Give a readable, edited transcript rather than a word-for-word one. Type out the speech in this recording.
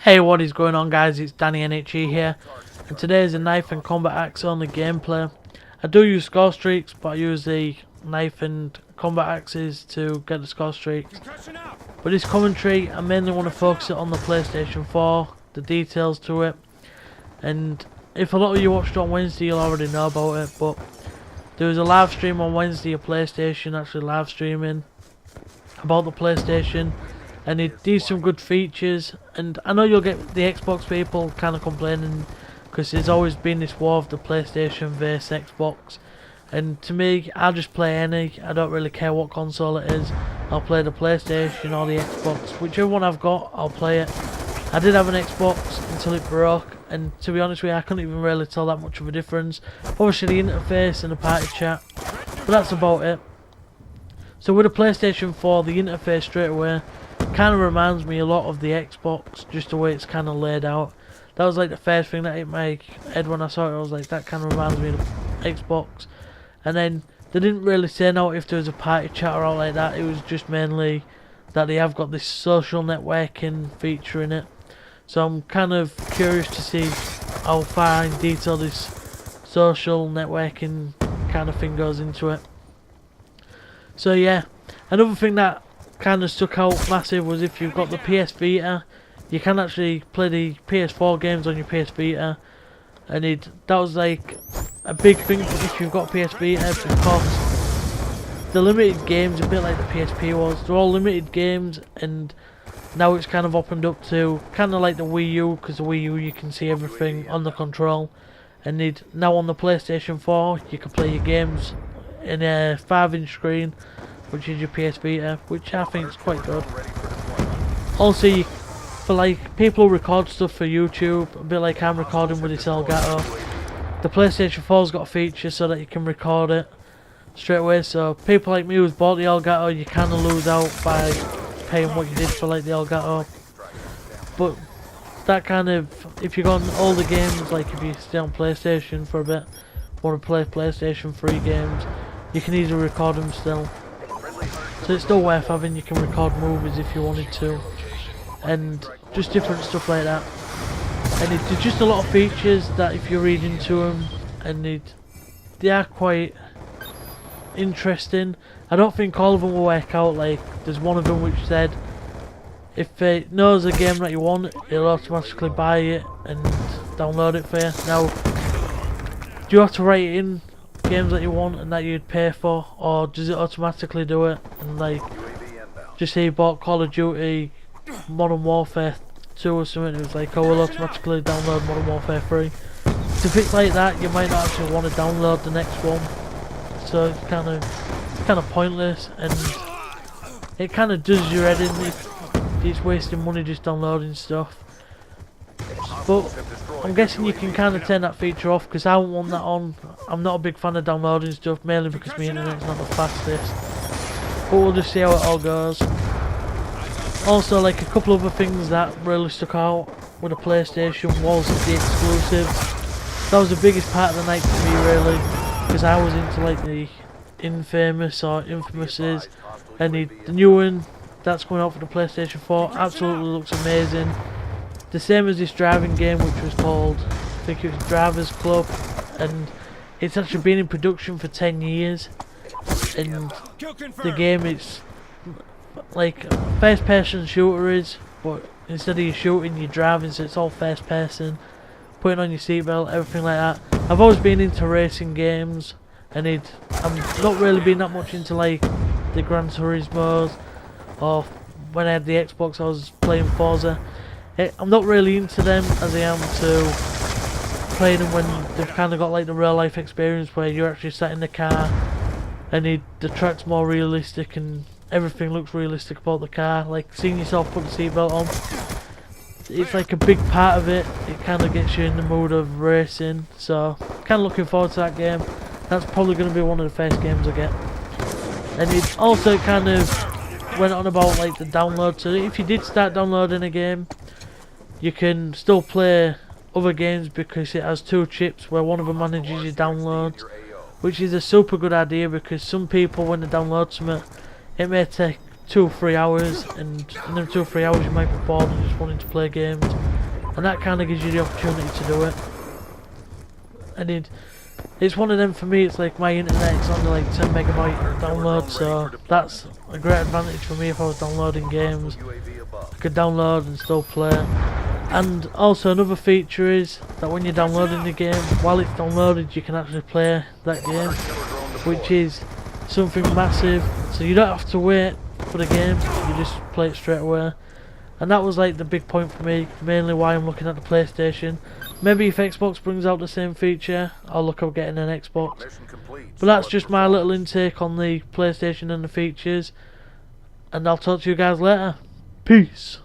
Hey, what is going on, guys? It's Danny-nhe here, and today is a knife and combat axe only gameplay. I do use score streaks, but I use the knife and combat axes to get the score streaks. But this commentary, I mainly want to focus it on the PlayStation 4, the details to it, and if a lot of you watched on Wednesday, you'll already know about it, but there was a live stream on Wednesday of PlayStation actually live streaming about the PlayStation, and it does some good features. And I know you'll get the Xbox people kind of complaining because there's always been this war of the PlayStation vs Xbox, and to me, I just play any. I don't really care what console it is. I'll play the PlayStation or the Xbox, whichever one I've got, I'll play it. I did have an Xbox until it broke, and to be honest with you, I couldn't even really tell that much of a difference. Obviously the interface and the party chat, but that's about it. So with the PlayStation 4, the interface straight away kind of reminds me a lot of the Xbox, just the way it's kind of laid out. That was like the first thing that hit my head when I saw it. I was like, that kind of reminds me of the Xbox. And then they didn't really say now if there was a party chat or all like that. It was just mainly that they have got this social networking feature in it. So I'm kind of curious to see how far in detail this social networking kind of thing goes into it. So yeah, another thing that kind of stuck out massive was if you've got the PS Vita, you can actually play the PS4 games on your PS Vita, and that was like a big thing if you've got PS Vita, because the limited games, a bit like the PSP was, they're all limited games, and now it's kind of opened up to kind of like the Wii U, because the Wii U you can see everything on the control, and now on the PlayStation 4 you can play your games in a 5-inch screen, which is your PS Vita, which I think is quite good. Also, for like people who record stuff for YouTube, a bit like I'm recording with this Elgato, the PlayStation 4's got a feature so that you can record it straight away. So people like me who's bought the Elgato, you kind of lose out by paying what you did for like the Elgato. But that kind of, if you go on older games, like if you stay on PlayStation for a bit, want to play PlayStation 3 games, you can easily record them still. So it's still worth having. You can record movies if you wanted to, and just different stuff like that. And there's just a lot of features that if you read into them, and they are quite interesting. I don't think all of them will work out. Like there's one of them which said if it knows a game that you want, it'll automatically buy it and download it for you. Now, do you have to write in games that you want and that you'd pay for, or does it automatically do it? And like, just say you bought Call of Duty Modern Warfare 2 or something, it was like, oh, we'll automatically download Modern Warfare 3. If it's like that, you might not actually want to download the next one, so it's kind of pointless, and it kind of does your head in if it's wasting money just downloading stuff. But I'm guessing you can kind of turn that feature off, because I won't want that on. I'm not a big fan of downloading stuff, mainly because my internet's not the fastest. But we'll just see how it all goes. Also, like a couple other things that really stuck out with the PlayStation was the exclusives. That was the biggest part of the night for me, really, because I was into like the Infamous or Infamouses, and the new one that's coming out for the PlayStation 4 absolutely looks amazing. The same as this driving game, which was called, I think it was Drivers Club, and it's actually been in production for 10 years, and the game is like a first person shooter is, but instead of you shooting, you're driving, so it's all first person, putting on your seatbelt, everything like that. I've always been into racing games, and I'm not really been that much into like the Gran Turismos, or when I had the Xbox I was playing Forza. I'm not really into them as I am to playing them when they've kind of got like the real life experience where you're actually sat in the car and the track's more realistic and everything looks realistic about the car. Like seeing yourself put the seatbelt on, it's like a big part of it. It kind of gets you in the mood of racing, so kind of looking forward to that game. That's probably going to be one of the first games I get. And it also kind of went on about like the download, so if you did start downloading a game, you can still play other games because it has 2 chips where one of them manages your downloads, which is a super good idea, because some people when they download something, it may take 2 or 3 hours, and in them 2 or 3 hours you might be bored and just wanting to play games, and that kind of gives you the opportunity to do it. And it's one of them for me. It's like my internet's only like 10 megabyte download, so that's a great advantage for me if I was downloading games. I could download and still play. And also another feature is that when you're downloading the game, while it's downloaded you can actually play that game, which is something massive. So you don't have to wait for the game, you just play it straight away. And that was like the big point for me, mainly why I'm looking at the PlayStation. Maybe if Xbox brings out the same feature, I'll look at getting an Xbox. But that's just my little intake on the PlayStation and the features. And I'll talk to you guys later. Peace.